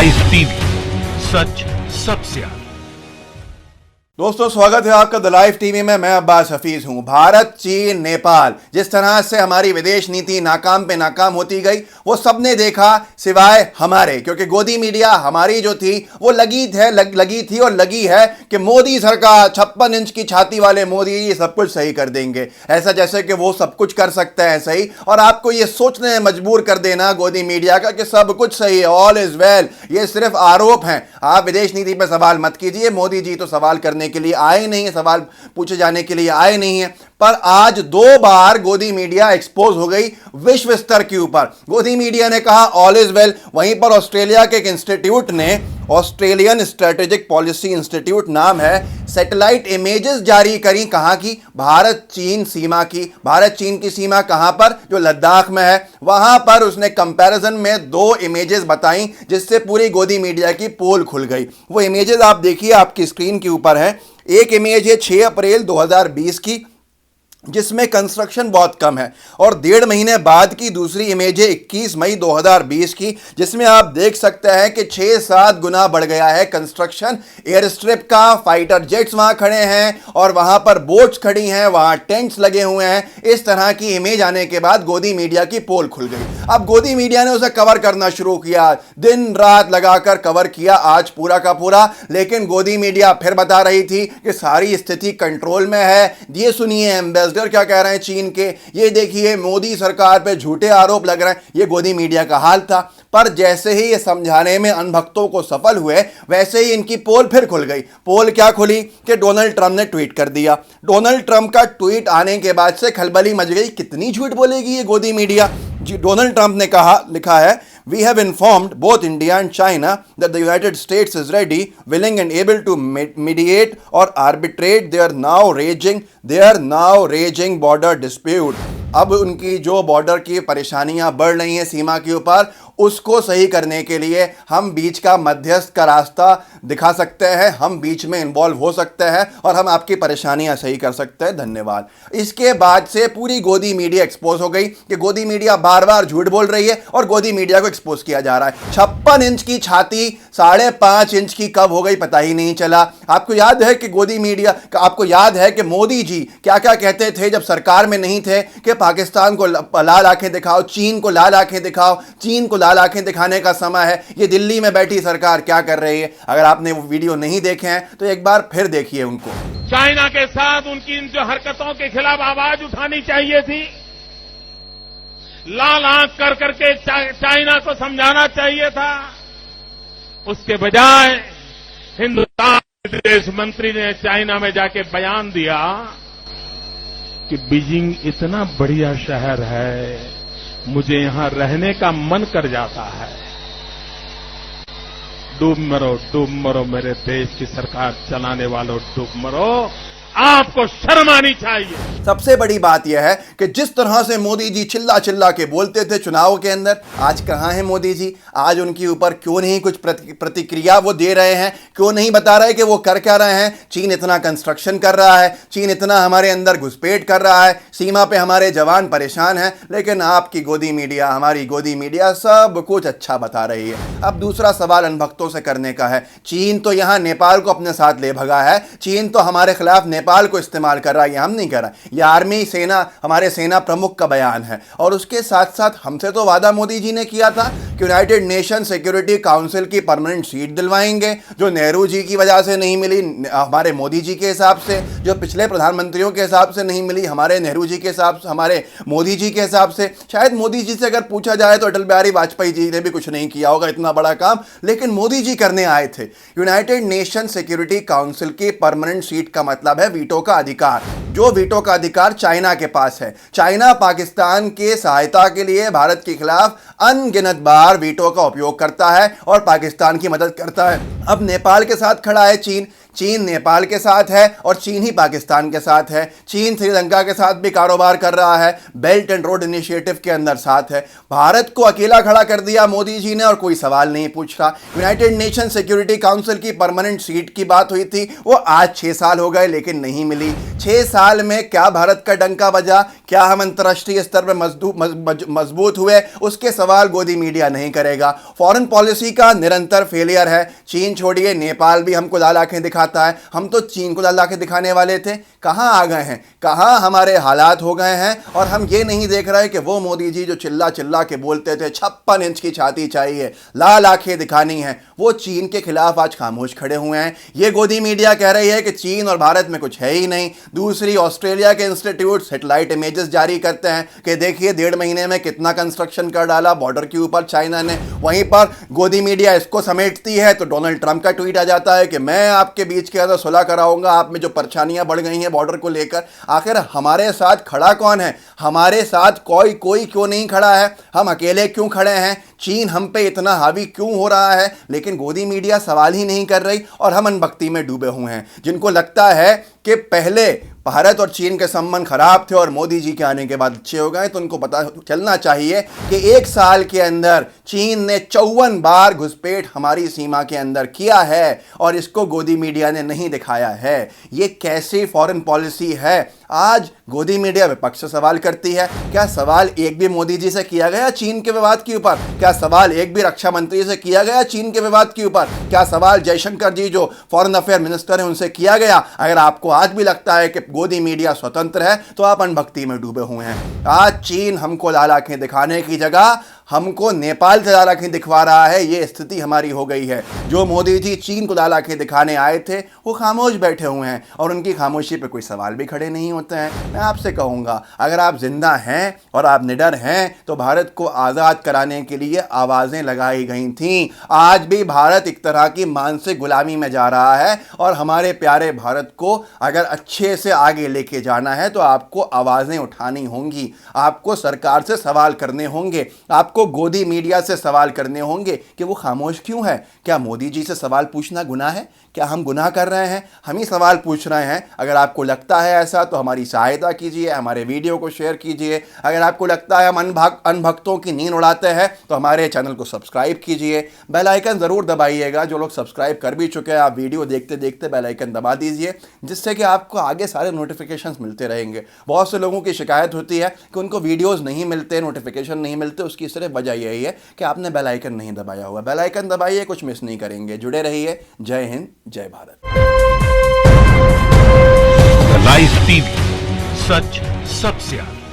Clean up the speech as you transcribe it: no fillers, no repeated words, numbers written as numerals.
Live TV, सच सबसे आगे। दोस्तों, स्वागत है आपका द लाइव टीवी में। मैं अब्बास हफीज हूं। भारत, चीन, नेपाल, जिस तरह से हमारी विदेश नीति नाकाम पे नाकाम होती गई, वो सबने देखा सिवाय हमारे, क्योंकि गोदी मीडिया हमारी जो थी वो लगी थी और लगी है कि मोदी सरकार 56 इंच की छाती वाले मोदी ये सब कुछ सही कर देंगे, ऐसा जैसे कि वो सब कुछ कर सकते हैं सही, और आपको ये सोचने में मजबूर कर देना गोदी मीडिया का कि सब कुछ सही है, ऑल इज वेल। ये सिर्फ आरोप हैं। आप विदेश नीति पर सवाल मत कीजिए। मोदी जी तो सवाल करने के लिए आए नहीं है, सवाल पूछे जाने के लिए आए नहीं है। पर आज 2 बार गोदी मीडिया एक्सपोज हो गई विश्व स्तर के ऊपर। गोदी मीडिया ने कहा ऑल इज वेल, वहीं पर ऑस्ट्रेलिया के एक इंस्टीट्यूट ने, ऑस्ट्रेलियन स्ट्रेटेजिक पॉलिसी इंस्टीट्यूट नाम है, सैटेलाइट इमेजेस जारी करी। कहां की? भारत चीन सीमा की। भारत चीन की सीमा कहां पर? जो लद्दाख में है, वहां पर उसने कंपैरिजन में 2 इमेजेस बताई, जिससे पूरी गोदी मीडिया की पोल खुल गई। वो इमेजेस आप देखिए, आपकी स्क्रीन के ऊपर है। एक इमेज है 6 अप्रैल 2020 की, जिसमें कंस्ट्रक्शन बहुत कम है, और 1.5 महीने बाद की दूसरी इमेज है 21 मई 2020 की, जिसमें आप देख सकते हैं कि 6-7 गुना बढ़ गया है कंस्ट्रक्शन। एयर स्ट्रिप का, फाइटर जेट्स वहां खड़े हैं और वहां पर बोट्स खड़ी हैं, वहां टेंट्स लगे हुए हैं। इस तरह की इमेज आने के बाद गोदी मीडिया की पोल खुल गई। अब गोदी मीडिया ने उसे कवर करना शुरू किया, दिन रात लगाकर कवर किया, आज पूरा का पूरा। लेकिन गोदी मीडिया फिर बता रही थी कि सारी स्थिति कंट्रोल में है। ये सुनिए एम्बेसडर क्या कह रहे हैं चीन के, ये देखिए मोदी सरकार पे झूठे आरोप लग रहे हैं। ये गोदी मीडिया का हाल था। पर जैसे ही ये समझाने में अनभक्तों को सफल हुए, वैसे ही इनकी पोल फिर खुल गई। पोल क्या खुली कि डोनाल्ड ट्रंप ने ट्वीट कर दिया। डोनाल्ड ट्रंप का ट्वीट आने के बाद से खलबली मच गई। कितनी झूठ बोलेगी ये गोदी मीडिया। डोनाल्ड ट्रंप ने लिखा है, We have informed both India and China that the United States is ready, willing and able to mediate or arbitrate their now raging border dispute. अब उनकी जो बॉर्डर की परेशानियां बढ़ रही हैं सीमा के ऊपर, उसको सही करने के लिए हम बीच का मध्यस्थ का रास्ता दिखा सकते हैं, हम बीच में इन्वॉल्व हो सकते हैं और हम आपकी परेशानियां सही कर सकते हैं। धन्यवाद। इसके बाद से पूरी गोदी मीडिया एक्सपोज हो गई कि गोदी मीडिया बार बार झूठ बोल रही है और गोदी मीडिया को एक्सपोज किया जा रहा है। 56 इंच की छाती 5.5 इंच की कब हो गई पता ही नहीं चला। आपको याद है कि गोदी मीडिया, आपको याद है कि मोदी जी क्या क्या कहते थे जब सरकार में नहीं थे कि पाकिस्तान को लाल आंखें दिखाओ, चीन को लाल आंखें दिखाओ, चीन को लाल आंखें दिखाने का समय है। ये दिल्ली में बैठी सरकार क्या कर रही है? अगर आपने वो वीडियो नहीं देखे हैं तो एक बार फिर देखिए उनको। चाइना के साथ उनकी इन जो हरकतों के खिलाफ आवाज उठानी चाहिए थी, लाल आंख कर करके चाइना को समझाना चाहिए था। उसके बजाय हिंदुस्तान के विदेश मंत्री ने चाइना में जाके बयान दिया कि बीजिंग इतना बढ़िया शहर है, मुझे यहां रहने का मन कर जाता है। डूब मरो मेरे देश की सरकार चलाने वालों, डूब मरो। आपको शर्म आनी चाहिए। सबसे बड़ी बात यह है कि जिस तरह से मोदी जी चिल्ला चिल्ला के बोलते थे चुनाव के अंदर, आज कहां है मोदी जी? आज उनके ऊपर क्यों नहीं कुछ प्रतिक्रिया वो दे रहे हैं? क्यों नहीं बता रहे कि वो कर क्या रहे हैं? चीन इतना कंस्ट्रक्शन कर रहा है, चीन इतना हमारे अंदर घुसपैठ कर रहा है, सीमा पे हमारे जवान परेशान हैं, लेकिन आपकी गोदी मीडिया, हमारी गोदी मीडिया सब कुछ अच्छा बता रही है। अब दूसरा सवाल अनभक्तों से करने का है। चीन तो यहां नेपाल को अपने साथ ले भगा है, चीन तो हमारे खिलाफ नेपाल को इस्तेमाल कर रहा है, ये हम नहीं कर रहा है। ये आर्मी सेना, हमारे सेना प्रमुख का बयान है। और उसके साथ साथ हमसे तो वादा मोदी जी ने किया था कि यूनाइटेड नेशन सिक्योरिटी काउंसिल की परमानेंट सीट दिलवाएंगे, जो नेहरू जी की वजह से नहीं मिली हमारे मोदी जी के हिसाब से, जो पिछले प्रधानमंत्रियों के हिसाब से नहीं मिली हमारे नेहरू जी के हिसाब से, हमारे मोदी जी के हिसाब से। शायद मोदी जी से अगर पूछा जाए तो अटल बिहारी वाजपेयी जी ने भी कुछ नहीं किया होगा इतना बड़ा काम, लेकिन मोदी जी करने आए थे। यूनाइटेड नेशन सिक्योरिटी काउंसिल की परमानेंट सीट का मतलब है वीटो का अधिकार, जो वीटो का अधिकार चाइना के पास है। चाइना पाकिस्तान के सहायता के लिए भारत के खिलाफ अनगिनत बार वीटो का उपयोग करता है और पाकिस्तान की मदद करता है। अब नेपाल के साथ खड़ा है चीन। चीन नेपाल के साथ है और चीन ही पाकिस्तान के साथ है। चीन श्रीलंका के साथ भी कारोबार कर रहा है, बेल्ट एंड रोड इनिशिएटिव के अंदर साथ है। भारत को अकेला खड़ा कर दिया मोदी जी ने और कोई सवाल नहीं पूछ रहा। यूनाइटेड नेशन सिक्योरिटी काउंसिल की परमानेंट सीट की बात हुई थी, वो आज 6 साल हो गए लेकिन नहीं मिली। 6 साल में क्या भारत का डंका बजा, क्या हम अंतर्राष्ट्रीय स्तर पर मजबूत हुए, उसके सवाल गोदी मीडिया नहीं करेगा। फॉरेन पॉलिसी का निरंतर फेलियर है। चीन छोड़िए, नेपाल भी हमको लाल आंखें दिखाता है। हम तो चीन को लाल आंखें दिखाने वाले थे, कहां आ गए हैं, कहां हमारे हालात हो गए हैं। और हम ये नहीं देख रहे कि वो मोदी जी जो चिल्ला चिल्ला के बोलते थे 56 इंच की छाती चाहिए, लाल आंखें दिखानी है, वो चीन के खिलाफ आज खामोश खड़े हुए हैं। ये गोदी मीडिया कह रही है कि चीन और भारत में कुछ है ही नहीं। दूसरी, ऑस्ट्रेलिया के इंस्टीट्यूट सैटेलाइट इमेजेस जारी करते हैं कि देखिए 1.5 महीने में कितना कंस्ट्रक्शन कर डाला बॉर्डर के ऊपर चाइना ने। वहीं पर गोदी मीडिया इसको समेटती है तो डोनाल्ड ट्रंप का ट्वीट आ जाता है कि मैं आपके बीच के अंदर सुलह कराऊंगा, आप में जो परेशानियां बढ़ गई हैं बॉर्डर को लेकर। आखिर हमारे साथ खड़ा कौन है? हमारे साथ कोई क्यों नहीं खड़ा है? हम अकेले क्यों खड़े हैं? चीन हम पे इतना हावी क्यों हो रहा है? लेकिन गोदी मीडिया सवाल ही नहीं कर रही और हम अनभक्ति में डूबे हुए हैं। जिनको लगता है कि पहले भारत और चीन के संबंध खराब थे और मोदी जी के आने के बाद अच्छे हो गए, तो उनको पता चलना चाहिए कि 1 साल के अंदर चीन ने 54 बार घुसपैठ हमारी सीमा के अंदर किया है और इसको गोदी मीडिया ने नहीं दिखाया है। ये कैसी फॉरेन पॉलिसी है? आज गोदी मीडिया विपक्ष से सवाल करती है। क्या सवाल एक भी मोदी जी से किया गया चीन के विवाद के ऊपर? क्या सवाल एक भी रक्षा मंत्री से किया गया चीन के विवाद के ऊपर? क्या सवाल जयशंकर जी जो फॉरेन अफेयर मिनिस्टर हैं उनसे किया गया? अगर आपको आज भी लगता है कि गोदी मीडिया स्वतंत्र है तो आप अनभक्ति में डूबे हुए हैं। आज चीन हमको लाल आंखें दिखाने की जगह हमको नेपाल से लाल आंखें दिखवा रहा है। ये स्थिति हमारी हो गई है। जो मोदी जी चीन को लाल आंखें दिखाने आए थे वो खामोश बैठे हुए हैं और उनकी खामोशी पे कोई सवाल भी खड़े नहीं होते हैं। मैं आपसे कहूँगा, अगर आप जिंदा हैं और आप निडर हैं तो भारत को आज़ाद कराने के लिए आवाज़ें लगाई गई थीं। आज भी भारत एक तरह की मानसिक गुलामी में जा रहा है और हमारे प्यारे भारत को अगर अच्छे से आगे लेके जाना है तो आपको आवाज़ें उठानी होंगी, आपको सरकार से सवाल करने होंगे, आपको गोदी मीडिया से सवाल करने होंगे कि वो खामोश क्यों है। क्या मोदी जी से सवाल पूछना गुनाह है? क्या हम गुनाह कर रहे हैं? हम ही सवाल पूछ रहे हैं। अगर आपको लगता है ऐसा तो हमारी सहायता कीजिए, हमारे वीडियो को शेयर कीजिए। अगर आपको लगता है हम अनभक्तों की नींद उड़ाते हैं तो हमारे चैनल को सब्सक्राइब कीजिए, बेल आइकन ज़रूर दबाइएगा। जो लोग सब्सक्राइब कर भी चुके हैं आप वीडियो देखते देखते बेल आइकन दबा दीजिए, जिससे कि आपको आगे सारे नोटिफिकेशंस मिलते रहेंगे। बहुत से लोगों की शिकायत होती है कि उनको वीडियोज़ नहीं मिलते, नोटिफिकेशन नहीं मिलते। उसकी सिर्फ वजह यही है कि आपने बेल आइकन नहीं दबाया हुआ। बेल आइकन दबाइए, कुछ मिस नहीं करेंगे। जुड़े रहिए। जय हिंद, जय भारत। लाइव टीवी, सच सबसे आगे।